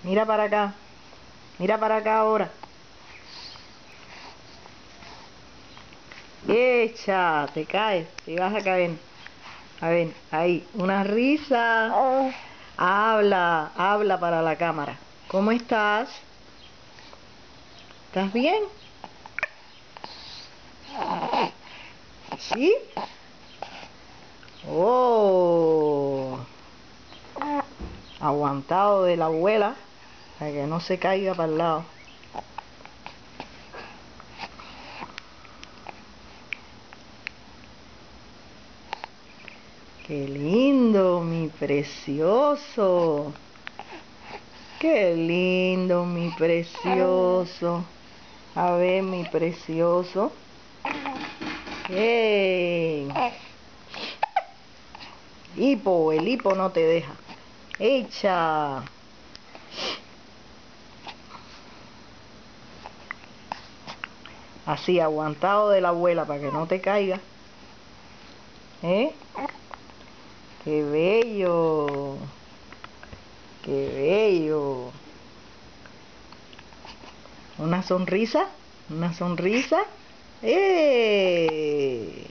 Mira para acá. Mira para acá ahora. Echa, te caes, te vas a caer. A ver, ahí, una risa. Habla, habla para la cámara. ¿Cómo estás? ¿Estás bien? ¿Sí? Oh, aguantado de la abuela para que no se caiga para el lado. Qué lindo, mi precioso. Qué lindo, mi precioso. A ver, mi precioso. ¡Ey! Hipo, el hipo no te deja. ¡Echa! Así, aguantado de la abuela para que no te caiga. ¿Eh? ¡Qué bello! ¡Qué bello! ¿Una sonrisa? ¿Una sonrisa? ¡Eh!